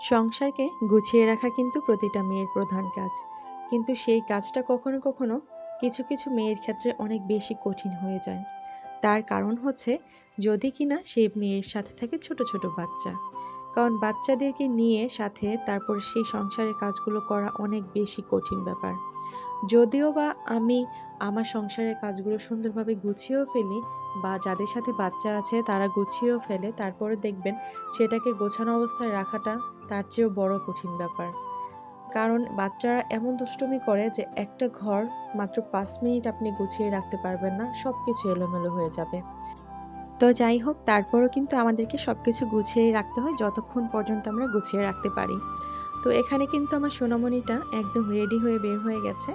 সংসারকে গুছিয়ে রাখা কিন্তু প্রতিটা মেয়ের প্রধান কাজ। কিন্তু সেই কাজটা কখনো কখনো কিছু কিছু মেয়ের ক্ষেত্রে অনেক বেশি কঠিন হয়ে যায়। তার কারণ হচ্ছে, যদি কিনা সেই মেয়ের সাথে থাকে ছোট ছোট বাচ্চা। কারণ বাচ্চাদেরকে নিয়ে সাথে তারপর সেই সংসারের কাজগুলো করা অনেক বেশি কঠিন ব্যাপার। যদিও বা আমি আমার সংসারের কাজগুলো সুন্দরভাবে গুছিয়েও ফেলি, বা যাদের সাথে বাচ্চা আছে তারা গুছিয়েও ফেলে, তারপরে দেখবেন সেটাকে গোছানো অবস্থায় রাখাটা তার চেয়েও বড় কঠিন ব্যাপার। কারণ বাচ্চারা এমন দুষ্টুমি করে যে একটা ঘর মাত্র 5 মিনিট আপনি গুছিয়ে রাখতে পারবেন না, সবকিছু এলোমেলো হয়ে যাবে। তো যাই হোক, তারপরও কিন্তু আমাদেরকে সবকিছু গুছিয়ে রাখতে হয় যতক্ষণ পর্যন্ত আমরা গুছিয়ে রাখতে পারি। তো এখানে কিন্তু আমার সোনামণিটা একদম রেডি হয়ে বের হয়ে গেছে,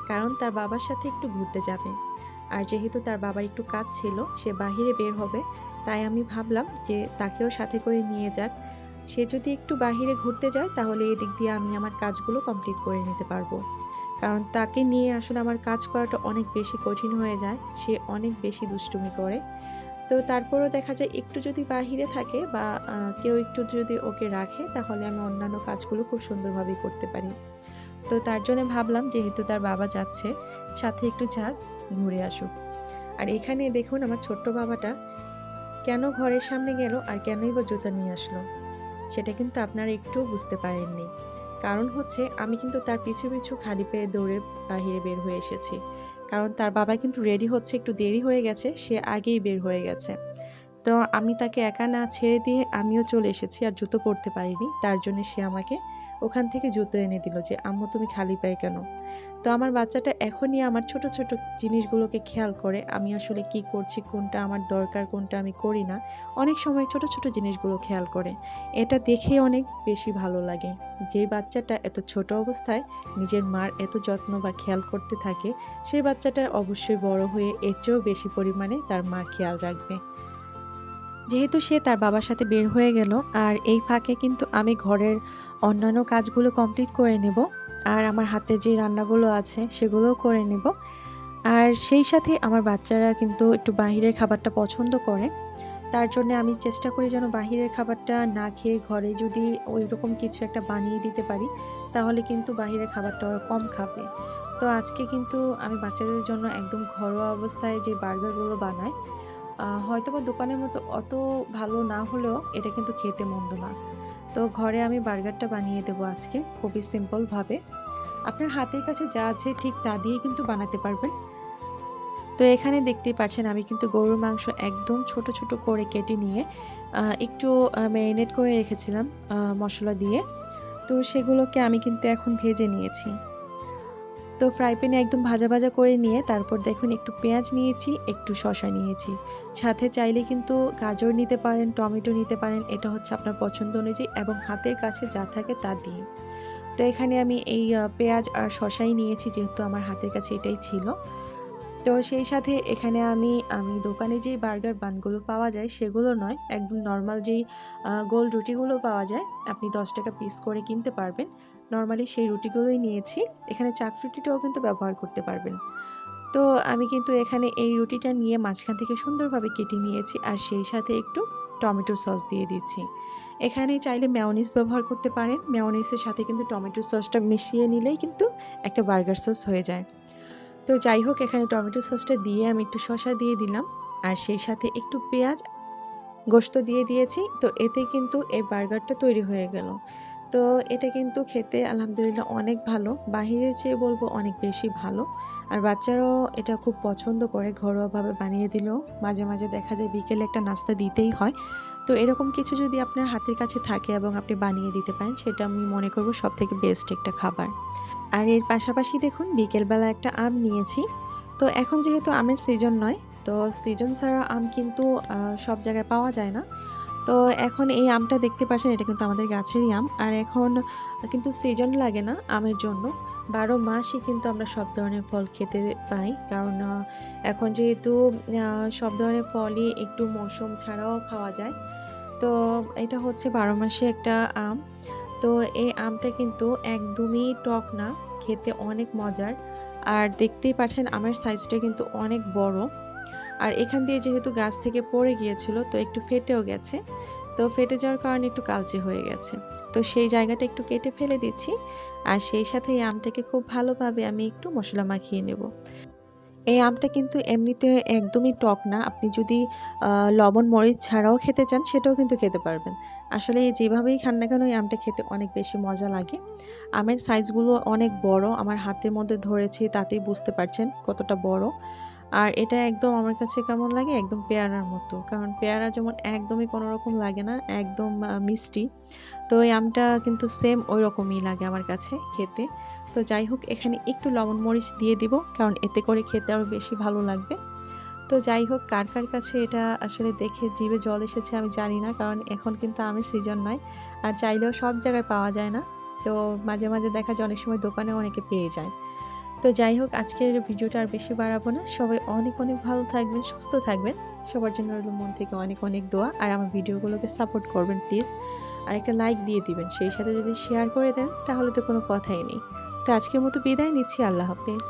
কারণ তার বাবার সাথে একটু ঘুরতে যাবে। আর যেহেতু তার বাবার একটু কাজ ছিল, সে বাহিরে বের হবে, তাই আমি ভাবলাম যে তাকেও সাথে করে নিয়ে যাক। সে যদি একটু বাহিরে ঘুরতে যায় তাহলে এদিক দিয়ে আমি আমার কাজগুলো কমপ্লিট করে নিতে পারবো। কারণ তাকে নিয়ে আসলে আমার কাজ করাটা অনেক বেশি কঠিন হয়ে যায়, সে অনেক বেশি দুষ্টুমি করে। তো তারপরও দেখা যায় একটু যদি বাহিরে থাকে বা কেউ একটু যদি ওকে রাখে, তাহলে আমি অন্যান্য কাজগুলো খুব সুন্দরভাবে করতে পারি। তো তার জন্য ভাবলাম যেহেতু তার বাবা যাচ্ছে, সাথে একটু যাক, ঘুরে আসুক। আর এখানে দেখুন আমার ছোট্ট বাবাটা কেন ঘরের সামনে গেল আর কেনই বা জুতা নিয়ে আসলো, সেটা কিন্তু আপনারা একটুও বুঝতে পারেননি। কারণ হচ্ছে, আমি কিন্তু তার পিছু পিছু খালি পায়ে দৌড়ে বাহিরে বের হয়ে এসেছি। কারণ তার বাবা কিন্তু রেডি হচ্ছে, একটু দেরি হয়ে গেছে, সে আগেই বের হয়ে গেছে। তো আমি তাকে একা না ছেড়ে দিয়ে আমিও চলে এসেছি, আর জুতো পরতে পারিনি, তার জন্য সে আমাকে ওখান থেকে জুতো এনে দিল যে আম্মু তুমি খালি পায়ে কেন। তো আমার বাচ্চাটা এখনই আমার ছোট ছোট জিনিসগুলোকে খেয়াল করে, আমি আসলে কি করছি, কোনটা আমার দরকার, কোনটা আমি করি না। অনেক সময় ছোট ছোট জিনিসগুলো খেয়াল করে। এটা দেখে অনেক বেশি ভালো লাগে। যে বাচ্চাটা এত ছোট অবস্থায় নিজের মার এত যত্ন বা খেয়াল করতে থাকে, সেই বাচ্চাটা অবশ্যই বড় হয়ে এর চেয়েও বেশি পরিমাণে তার মার খেয়াল রাখবে। যেহেতু সে তার বাবার সাথে বের হয়ে গেল, আর এই ফাঁকে কিন্তু আমি ঘরের অন্যান্য কাজগুলো কমপ্লিট করে নেব, আর আমার হাতের যে রান্নাগুলো আছে সেগুলোও করে নেব। আর সেই সাথে আমার বাচ্চারা কিন্তু একটু বাহিরের খাবারটা পছন্দ করে, তার জন্য আমি চেষ্টা করি যেন বাহিরের খাবারটা না খেয়ে ঘরে যদি ওই রকম কিছু একটা বানিয়ে দিতে পারি, তাহলে কিন্তু বাহিরের খাবারটা ওরা কম খাবে। তো আজকে কিন্তু আমি বাচ্চাদের জন্য একদম ঘরোয়া অবস্থায় যে বার্গারগুলো বানাই, হয়তোবা দোকানের মতো অত ভালো না হলেও এটা কিন্তু খেতে মন্দ না। তো ঘরে আমি বার্গারটা বানিয়ে দেবো আজকে খুবই সিম্পলভাবে। আপনার হাতের কাছে যা আছে ঠিক তা দিয়ে কিন্তু বানাতে পারবেন। তো এখানে দেখতেই পাচ্ছেন আমি কিন্তু গরুর মাংস একদম ছোট ছোট করে কেটে নিয়ে একটু ম্যারিনেট করে রেখেছিলাম মশলা দিয়ে। তো সেগুলোকে আমি কিন্তু এখন ভেজে নিয়েছি। তো ফ্রাই প্যানে একদম ভাজা ভাজা করে নিয়ে তারপর দেখুন একটু পেঁয়াজ নিয়েছি, একটু শসা নিয়েছি। সাথে চাইলে কিন্তু গাজর নিতে পারেন, টমেটো নিতে পারেন, এটা হচ্ছে আপনার পছন্দ অনুযায়ী এবং হাতের কাছে যা থাকে তা দিয়ে। তো এখানে আমি এই পেঁয়াজ আর শসাই নিয়েছি, যেহেতু আমার হাতের কাছে এটাই ছিল। তো সেই সাথে এখানে আমি আমি দোকানে যেই বার্গার বানগুলো পাওয়া যায় সেগুলো নয়, একদম নর্মাল যেই গোল রুটিগুলো পাওয়া যায়, আপনি 10 টাকা পিস করে কিনতে পারবেন, নর্মালি সেই রুটিগুলোই নিয়েছি। এখানে চাকরুটিটাও কিন্তু ব্যবহার করতে পারবেন। তো আমি কিন্তু এখানে এই রুটিটা নিয়ে মাঝখান থেকে সুন্দরভাবে কেটে নিয়েছি, আর সেই সাথে একটু টমেটো সস দিয়ে দিচ্ছি। এখানে চাইলে মেয়োনিজ ব্যবহার করতে পারেন, মেয়োনিজের সাথে কিন্তু টমেটো সসটা মিশিয়ে নিলেই কিন্তু একটা বার্গার সস হয়ে যায়। তো যাই হোক, এখানে টমেটো সসটা দিয়ে আমি একটু শসা দিয়ে দিলাম, আর সেই সাথে একটু পেঁয়াজ গোশত দিয়ে দিয়েছি। তো এতে কিন্তু এই বার্গারটা তৈরি হয়ে গেল। তো এটা কিন্তু খেতে আলহামদুলিল্লাহ অনেক ভালো, বাহিরের চেয়ে বলবো অনেক বেশি ভালো। আর বাচ্চারাও এটা খুব পছন্দ করে, ঘরোয়াভাবে বানিয়ে দিলেও মাঝে মাঝে দেখা যায় বিকেলে একটা নাস্তা দিতেই হয়। তো এরকম কিছু যদি আপনার হাতের কাছে থাকে এবং আপনি বানিয়ে দিতে পারেন, সেটা আমি মনে করব সবথেকে বেস্ট একটা খাবার। আর এর পাশাপাশি দেখুন বিকেলবেলা একটা আম নিয়েছি। তো এখন যেহেতু আমের সিজন নয়, তো সিজন ছাড়া আম কিন্তু সব জায়গায় পাওয়া যায় না। তো এখন এই আমটা দেখতে পাচ্ছেন, এটা কিন্তু আমাদের গাছেরই আম, আর এখন কিন্তু সিজন লাগে না আমের জন্য। 12 মাসই কিন্তু আমরা সব ধরনের ফল খেতে পাই, কারণ এখন যেহেতু সব ধরনের ফলই একটু মৌসুম ছাড়াও খাওয়া যায়। তো এটা হচ্ছে 12 মাসে একটা আম। তো এই আমটা কিন্তু একদমই টক না, খেতে অনেক মজার। আর দেখতেই পাচ্ছেন আমের সাইজটা কিন্তু অনেক বড়। আর এখান দিয়ে যেহেতু গাছ থেকে পড়ে গিয়েছিল, তো একটু ফেটেও গেছে। তো ফেটে যাওয়ার কারণে একটু কালচে হয়ে গেছে। তো সেই জায়গাটা একটু কেটে ফেলে দিচ্ছি। আর সেই সাথে এই আমটাকে খুব ভালোভাবে আমি একটু মসলা মাখিয়ে নেব। এই আমটা কিন্তু এমনিতে একদমই টক না। আপনি যদি লবণ মরিচ ছাড়াও খেতে চান সেটাও কিন্তু খেতে পারবেন। আসলে যেভাবেই খান না কেন এই আমটা খেতে অনেক বেশি মজা লাগে। আমের সাইজগুলো অনেক বড়। আমার হাতের মধ্যে ধরেছি তাতেই বুঝতে পারছেন কতটা বড়। আর এটা একদম আমার কাছে কেমন লাগে একদম পেয়ারার মতো। কারণ পেয়ারা যেমন একদমই কোনো রকম লাগে না, একদম মিষ্টি। তো এই আমটা কিন্তু সেম ওইরকমই লাগে আমার কাছে খেতে। তো যাই হোক এখানে একটু লবণ মরিচ দিয়ে দিব, কারণ এতে করে খেতে আরও বেশি ভালো লাগবে। তো যাই হোক কার কার কাছে এটা আসলে দেখে জিভে জল এসেছে আমি জানি না, কারণ এখন কিন্তু আমের সিজন নয়। আর চাইলেও সব জায়গায় পাওয়া যায় না। তো মাঝে মাঝে দেখা যায় অনেক সময় দোকানেও অনেকে পেয়ে যায়। তো যাই হোক আজকের ভিডিওটা আর বেশি বাড়াবো না। সবাই অনেক অনেক ভালো থাকবেন, সুস্থ থাকবেন। সবার জন্য রইল মন থেকে অনেক অনেক দোয়া। আর আমার ভিডিওগুলোকে সাপোর্ট করবেন প্লিজ। আর একটা লাইক দিয়ে দিবেন। সেই সাথে যদি শেয়ার করে দেন তাহলে তো কোনো কথাই নেই। তো আজকের মতো বিদায় নিচ্ছি। আল্লাহ হাফেজ।